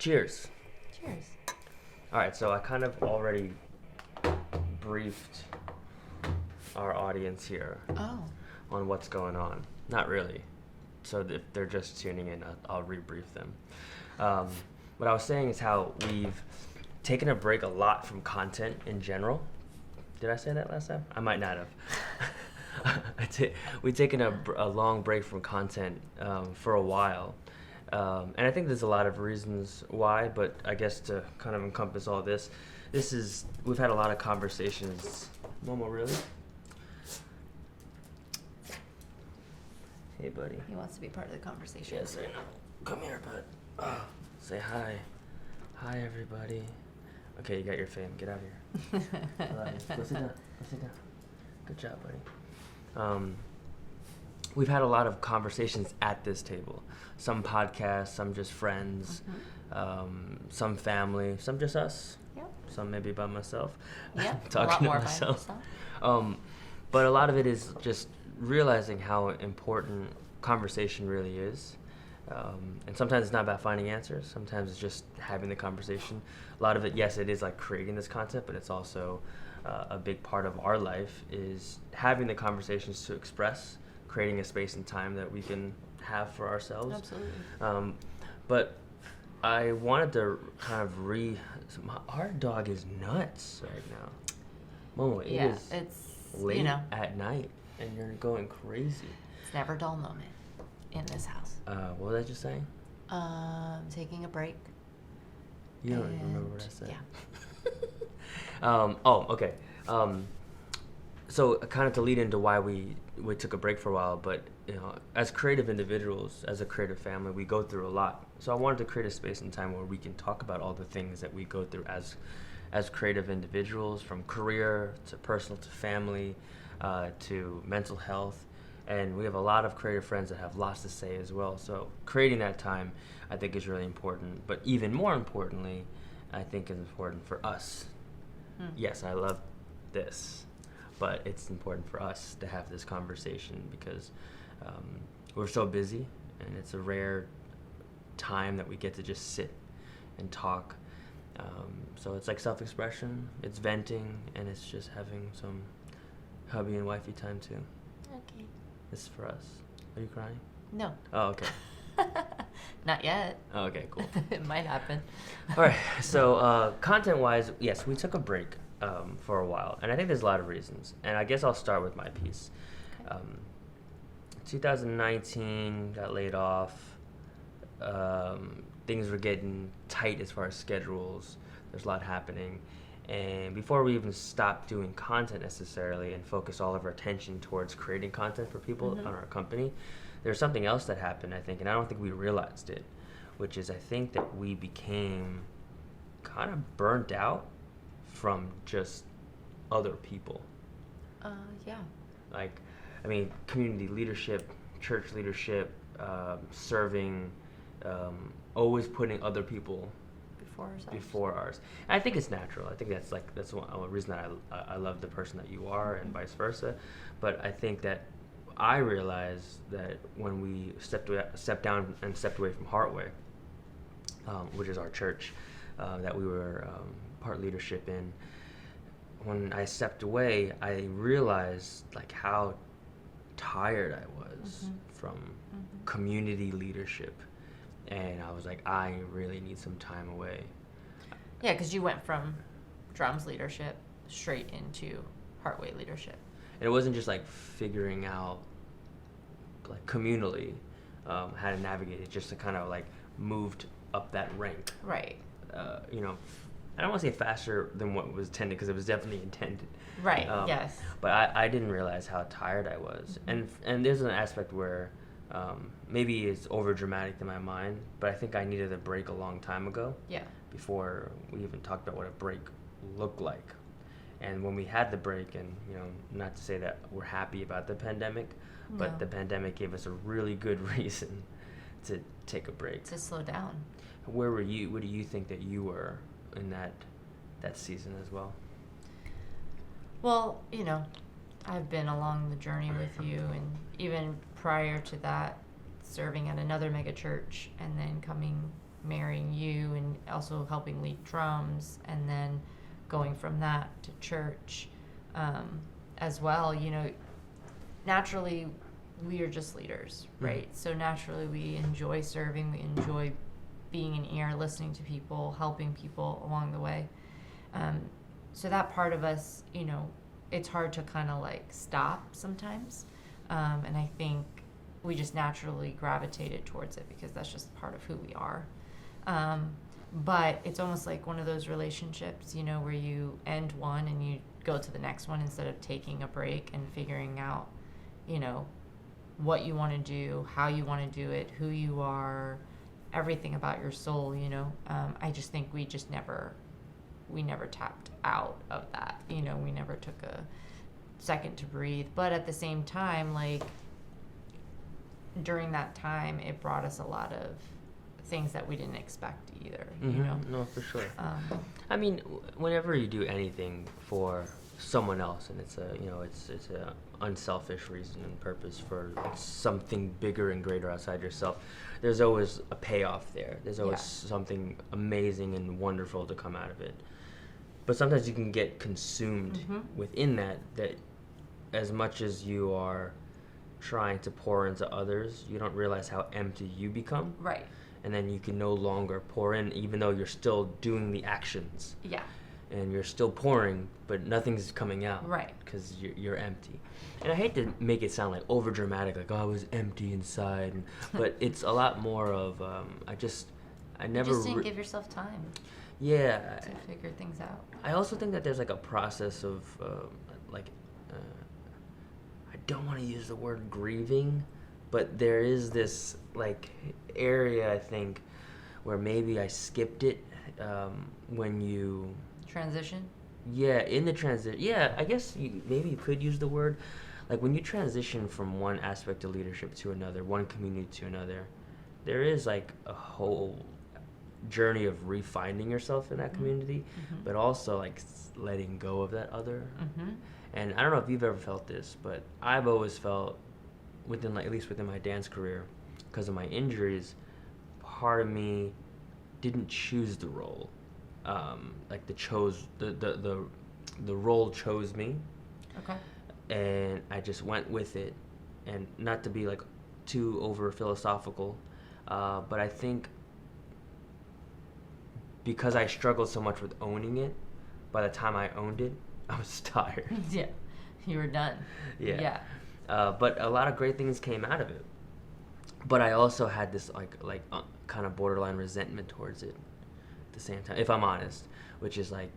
Cheers. Cheers. All right, so I kind of already briefed our audience here on what's going on. Not really. So if they're just tuning in, I'll rebrief them. What I was saying is how we've taken a break a lot from content in general. Did I say that last time? I might not have. We've taken a long break from content for a while. And I think there's a lot of reasons why, but I guess to kind of encompass all this, we've had a lot of conversations. Momo, really? Hey, buddy. He wants to be part of the conversation. Yes, I know. Come here, bud. Say hi. Hi, everybody. Okay, you got your fame. Get out of here. I love you. Go sit down. Go sit down. Good job, buddy. We've had a lot of conversations at this table. Some podcasts, some just friends, some family, some just us. Yep. Some maybe by myself. Yep. Talking a lot to more myself. by yourself. But a lot of it is just realizing how important conversation really is. And sometimes it's not about finding answers. Sometimes it's just having the conversation. A lot of it, yes, it is like creating this content, but it's also a big part of our life is having the conversations to express, creating a space and time that we can have for ourselves. Absolutely. But I wanted to kind of our dog is nuts right now. Momo, it is it's late at night and you're going crazy. It's never a dull moment in this house. What was I just saying? Taking a break. You don't even remember what I said. Yeah. Okay. So kind of to lead into why we took a break for a while, but as creative individuals, as a creative family, we go through a lot. So I wanted to create a space and time where we can talk about all the things that we go through as creative individuals, from career to personal to family to mental health. And we have a lot of creative friends that have lots to say as well. So creating that time, I think, is really important. But even more importantly, I think is important for us. Yes, I love this, but it's important for us to have this conversation because we're so busy, and it's a rare time that we get to just sit and talk. So it's like self-expression, it's venting, and it's just having some hubby and wifey time too. Okay. This is for us. Are you crying? No. Oh, okay. Not yet. Oh, okay, cool. It might happen. All right. So content-wise, yes, we took a break for a while, and I think there's a lot of reasons. And I guess I'll start with my piece. Okay. 2019, got laid off. Things were getting tight as far as schedules. There's a lot happening. And before we even stopped doing content necessarily and focus all of our attention towards creating content for people on our company, there's something else that happened, I think, and I don't think we realized it, which is I think that we became kind of burnt out from just other people. Yeah. Like, I mean, community leadership, church leadership, serving, always putting other people before ours. And I think it's natural. I think that's one reason that I love the person that you are, and vice versa. But I think that I realized that when we stepped down and stepped away from Heartway, which is our church that we were part leadership in, when I stepped away, I realized like how tired I was from community leadership. And I was like, I really need some time away. Yeah, because you went from drums leadership straight into Heartway leadership. And it wasn't just like figuring out like communally how to navigate it, just to kind of like moved up that rank. Right. I don't want to say faster than what was intended, because it was definitely intended. Right, yes. But I didn't realize how tired I was. And there's an aspect where maybe it's over dramatic in my mind, but I think I needed a break a long time ago. Yeah. Before we even talked about what a break looked like. And when we had the break, and not to say that we're happy about the pandemic, but the pandemic gave us a really good reason to take a break. To slow down. Where were you? What do you think that you were in that season as well? Well, I've been along the journey with you, and even prior to that, serving at another mega church, and then marrying you, and also helping lead drums, and then going from that to church as well. Naturally, we are just leaders, right? So naturally, we enjoy serving, we enjoy being an ear, listening to people, helping people along the way. So that part of us, it's hard to kind of like stop sometimes. And I think we just naturally gravitated towards it because that's just part of who we are. But it's almost like one of those relationships, where you end one and you go to the next one instead of taking a break and figuring out, what you want to do, how you want to do it, who you are, everything about your soul. I just think we never tapped out of that. We never took a second to breathe. But at the same time, like, during that time, it brought us a lot of things that we didn't expect either. No, for sure. I mean, whenever you do anything for someone else, and it's a unselfish reason and purpose for something bigger and greater outside yourself, there's always a payoff there. There's always something amazing and wonderful to come out of it. But sometimes you can get consumed within that as much as you are trying to pour into others, you don't realize how empty you become. Right. And then you can no longer pour in, even though you're still doing the actions. Yeah. And you're still pouring, but nothing's coming out. Right. Because you're empty. And I hate to make it sound like over dramatic, like, oh, I was empty inside. But it's a lot more of, I never... You just didn't give yourself time. Yeah. To figure things out. I also think that there's like a process of, I don't want to use the word grieving, but there is this like area, I think, where maybe I skipped it when you... Transition? Yeah, in the transition. Yeah, I guess maybe you could use the word. Like when you transition from one aspect of leadership to another, one community to another, there is like a whole journey of refinding yourself in that community, but also like letting go of that other. And I don't know if you've ever felt this, but I've always felt at least within my dance career, because of my injuries, part of me didn't choose the role. Like the role chose me. Okay. And I just went with it, and not to be like too over philosophical, but I think because I struggled so much with owning it, by the time I owned it, I was tired. Yeah, you were done. Yeah. But a lot of great things came out of it. But I also had this kind of borderline resentment towards it at the same time, if I'm honest, which is like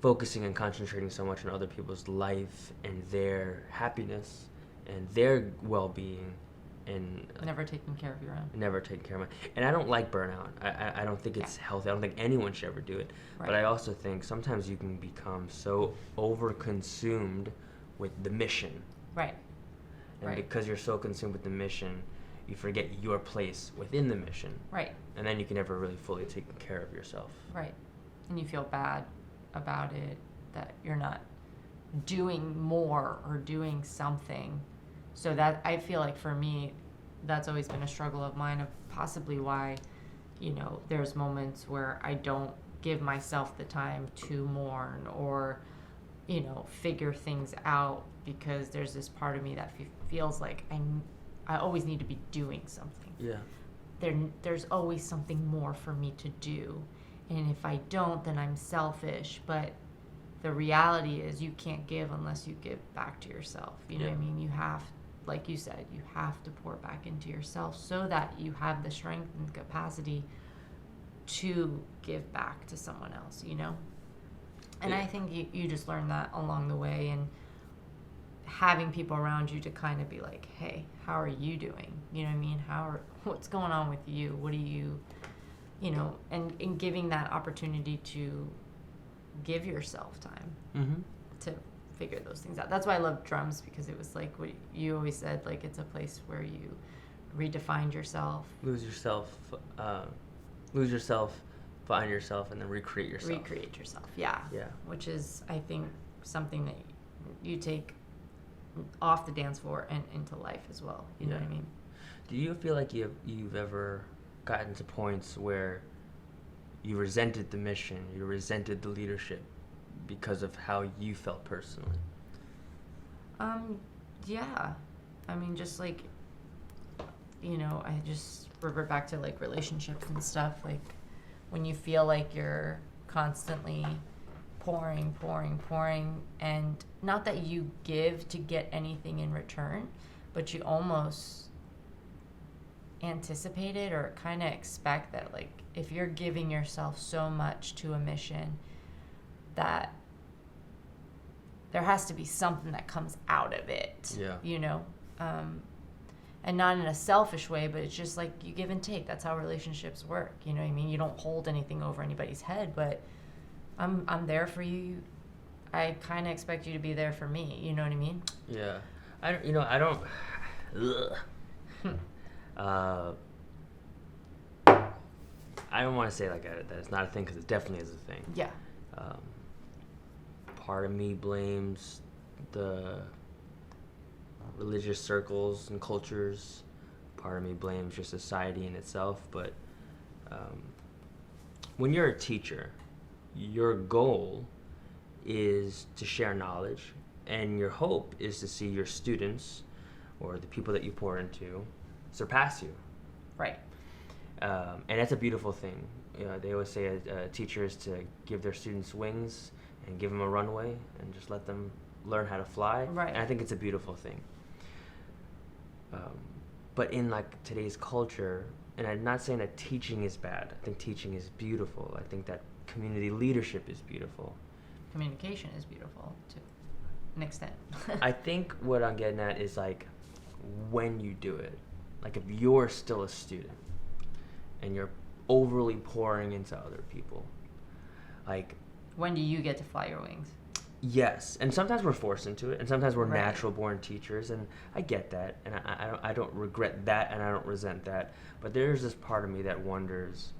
focusing and concentrating so much on other people's life and their happiness and their well-being, and never taking care of your own. Never taking care of my... And I don't like burnout. I don't think it's healthy. I don't think anyone should ever do it. Right. But I also think sometimes you can become so over-consumed with the mission. Right. And because you're so consumed with the mission, you forget your place within the mission. Right. And then you can never really fully take care of yourself. Right. And you feel bad about it, that you're not doing more or doing something. So that, I feel like for me, that's always been a struggle of mine, of possibly why, there's moments where I don't give myself the time to mourn or, figure things out, because there's this part of me that feels like I always need to be doing something. Yeah. There's always something more for me to do. And if I don't, then I'm selfish. But the reality is you can't give unless you give back to yourself. You know what I mean? You have, like you said, you have to pour back into yourself so that you have the strength and capacity to give back to someone else, And I think you just learn that along the way, and having people around you to kind of be like, hey, how are you doing? You know what I mean? What's going on with you? What do you, and giving that opportunity to give yourself time to figure those things out. That's why I love drums, because it was like what you always said, like it's a place where you redefined yourself. Lose yourself, find yourself, and then recreate yourself. Recreate yourself, yeah. Yeah. Which is, I think, something that you take off the dance floor and into life as well. You know what I mean? Do you feel like you've ever gotten to points where you resented the mission, you resented the leadership because of how you felt personally? Yeah. I mean, just like, I just revert back to like relationships and stuff. Like when you feel like you're constantly pouring, and not that you give to get anything in return, but you almost anticipate it or kind of expect that, like, if you're giving yourself so much to a mission, that there has to be something that comes out of it. Yeah. And not in a selfish way, but it's just like you give and take. That's how relationships work. You know what I mean? You don't hold anything over anybody's head, but I'm there for you. I kind of expect you to be there for me. You know what I mean? Yeah. I don't. I don't want to say like that it's not a thing, because it definitely is a thing. Yeah. Part of me blames the religious circles and cultures. Part of me blames your society in itself. But when you're a teacher, your goal is to share knowledge, and your hope is to see your students or the people that you pour into surpass you. Right. And that's a beautiful thing. They always say a teacher is to give their students wings and give them a runway and just let them learn how to fly. Right. And I think it's a beautiful thing. But in like today's culture, and I'm not saying that teaching is bad. I think teaching is beautiful. I think that community leadership is beautiful. Communication is beautiful to an extent. I think what I'm getting at is like when you do it. Like if you're still a student and you're overly pouring into other people, like, when do you get to fly your wings? yes, and sometimes we're forced into it, and sometimes we're Right. natural born teachers, and I get that, and I don't regret that, and I don't resent that, but there's this part of me that wonders,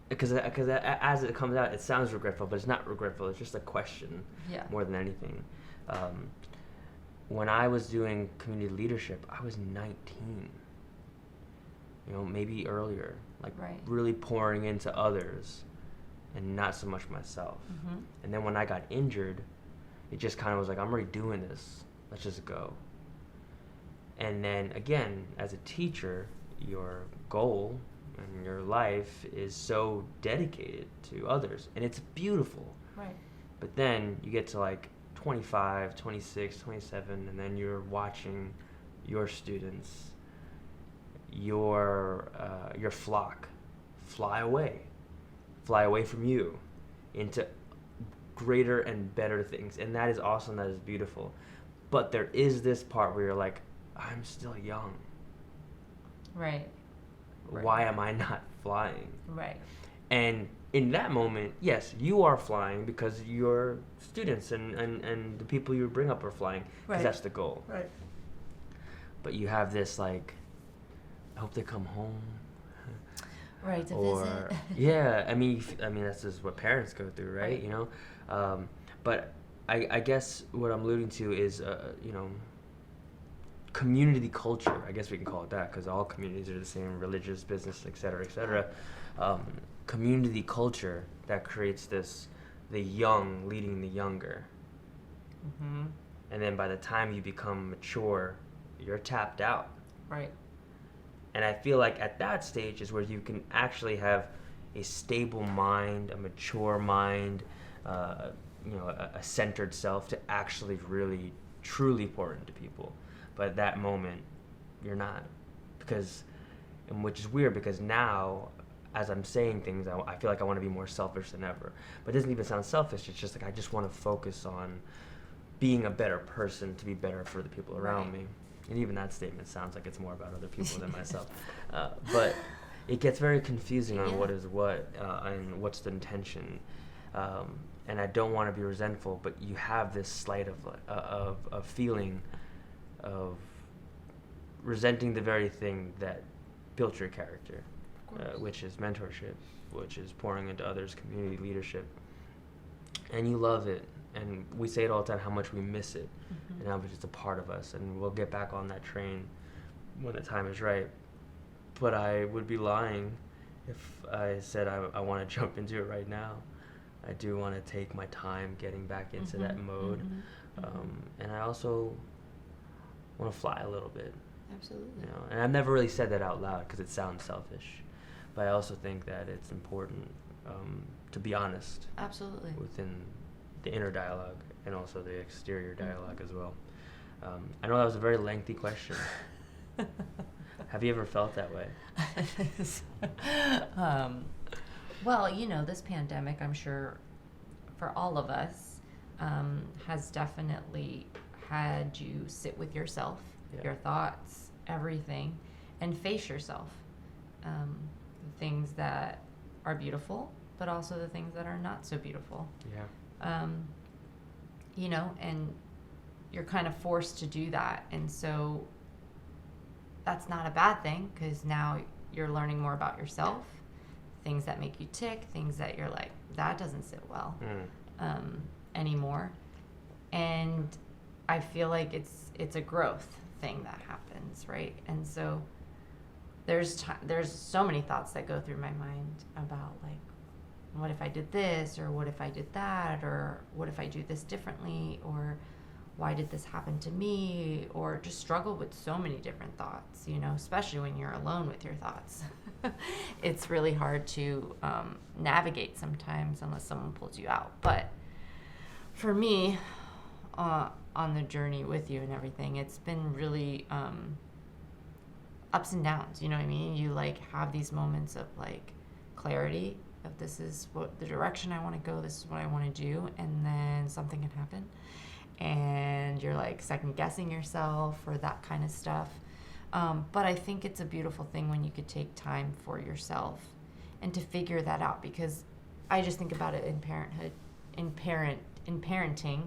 because as it comes out, it sounds regretful, but it's not regretful. It's just a question, Yeah. more than anything. When I was doing community leadership, I was 19. Maybe earlier, like Right. really pouring into others and not so much myself. Mm-hmm. And then when I got injured, it just kind of was like, I'm already doing this. Let's just go. And then again, as a teacher, your goal and your life is so dedicated to others, and it's beautiful. Right. But then you get to like 25, 26, 27, and then you're watching your students, your flock fly away from you into greater and better things, and that is awesome. That is beautiful. But there is this part where you're like, I'm still young. Right. Why am I not flying? Right. And in that moment, yes, you are flying because your students and the people you bring up are flying, because Right. that's the goal. Right. But you have this like, I hope they come home. Right, to Or visit. yeah, I mean that's just what parents go through, right? Right. But I guess what I'm alluding to is community culture. I guess we can call it that, because all communities are the same: religious, business, etc., etc. Community culture that creates the young leading the younger, Mm-hmm. and then by the time you become mature, you're tapped out. Right. And I feel like at that stage is where you can actually have a stable mind, a mature mind, a centered self to actually really, truly pour into people. But at that moment, you're not. Which is weird, because now, as I'm saying things, I feel like I want to be more selfish than ever. But it doesn't even sound selfish. It's just like I just want to focus on being a better person to be better for the people around Right. me. And even that statement sounds like it's more about other people than myself. But it gets very confusing on Yeah. what is what and what's the intention. And I don't want to be resentful, but you have this slight of feeling of resenting the very thing that built your character, which is mentorship, which is pouring into others, community leadership. And you love it. And we say it all the time, how much we miss it, Mm-hmm. and how much it's a part of us. And we'll get back on that train when the time is right. but I would be lying if I said I want to jump into it right now. I do want to take my time getting back into that mode. And I also want to fly a little bit. Absolutely. You know, and I've never really said that out loud because it sounds selfish, but I also think that it's important to be honest. Absolutely. Within the inner dialogue and also the exterior dialogue as well. I know that was a very lengthy question. Have you ever felt that way? Well, you know, this pandemic, I'm sure, for all of us, has definitely had you sit with yourself, your thoughts, everything, and face yourself. The things that are beautiful, but also the things that are not so beautiful. Yeah. You know, and you're kind of forced to do that. And so that's not a bad thing, because now you're learning more about yourself, things that make you tick, things that you're like, that doesn't sit well anymore. And I feel like it's a growth thing that happens, right? And so there's so many thoughts that go through my mind about, like, what if I did this, or what if I did that, or what if I do this differently, or why did this happen to me, or just struggle with so many different thoughts, you know, especially when you're alone with your thoughts. It's really hard to navigate sometimes unless someone pulls you out. But for me, on the journey with you and everything, it's been really ups and downs, you know what I mean? You like have these moments of like clarity of this is what the direction I want to go, this is what I want to do, and then something can happen and you're like second guessing yourself or that kind of stuff. But I think it's a beautiful thing when you could take time for yourself and to figure that out, because I just think about it in parenthood, in parenting,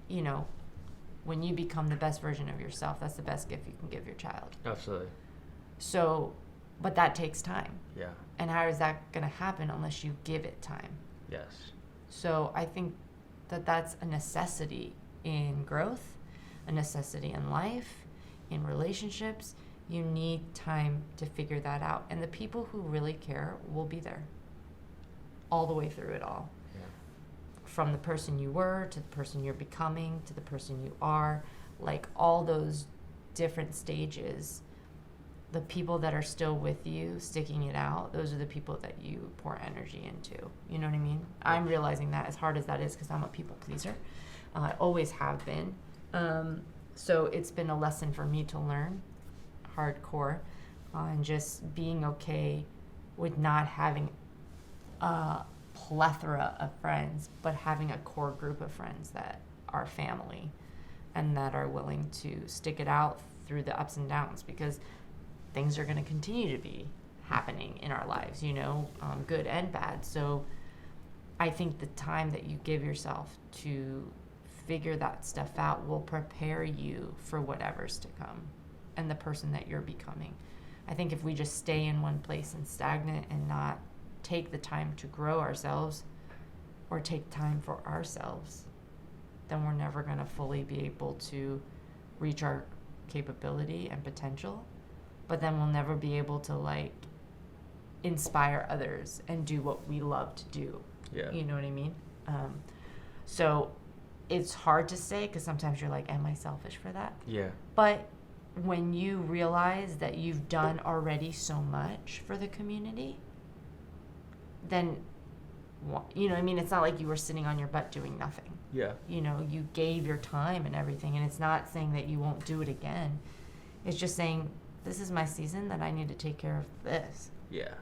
you know, when you become the best version of yourself, that's the best gift you can give your child. Absolutely. So, but that takes time. Yeah. And how is that going to happen unless you give it time? Yes. So I think that that's a necessity in growth, a necessity in life, in relationships. You need time to figure that out. And the people who really care will be there all the way through it all. Yeah. From the person you were to the person you're becoming to the person you are, like all those different stages. The people that are still with you, sticking it out, those are the people that you pour energy into. You know what I mean? I'm realizing that, as hard as that is, because I'm a people pleaser. I always have been. So it's been a lesson for me to learn, hardcore, and just being okay with not having a plethora of friends, but having a core group of friends that are family and that are willing to stick it out through the ups and downs, because things are going to continue to be happening in our lives, you know, good and bad. So I think the time that you give yourself to figure that stuff out will prepare you for whatever's to come and the person that you're becoming. I think if we just stay in one place and stagnant and not take the time to grow ourselves or take time for ourselves, then we're never going to fully be able to reach our capability and potential. But then we'll never be able to like inspire others and do what we love to do. Yeah. You know what I mean? So it's hard to say, because sometimes you're like, am I selfish for that? Yeah. But when you realize that you've done already so much for the community, then, you know what I mean? It's not like you were sitting on your butt doing nothing. Yeah. You know, you gave your time and everything, and it's not saying that you won't do it again. It's just saying, this is my season that I need to take care of this. Yeah.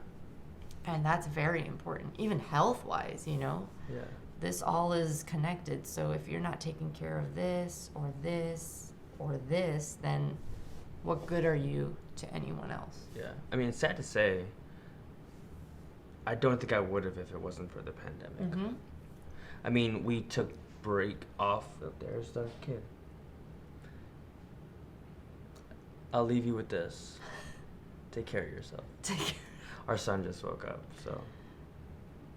And that's very important, even health-wise, you know? Yeah. This all is connected. So if you're not taking care of this or this or this, then what good are you to anyone else? Yeah. I mean, it's sad to say, I don't think I would have if it wasn't for the pandemic. Mm-hmm. I mean, we took break off. Oh, there's the kid. I'll leave you with this. Take care of yourself. Take care. Our son just woke up, so.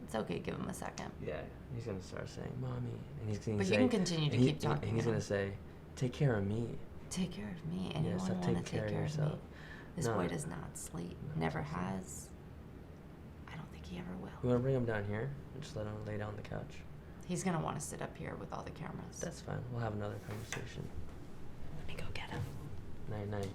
It's okay, give him a second. Yeah, he's going to start saying, Mommy. And he's going to But say. you can continue to keep talking. And he's going to say, take care of me. Take care of me. Yeah, Anyone so want to take care of me? This No. boy does not sleep. No, Never doesn't. has. I don't think he ever You will. want to bring him down here and just let him lay down on the couch? He's gonna want to sit up here with all the cameras. That's fine. We'll have another conversation. Let me go get him. Night night.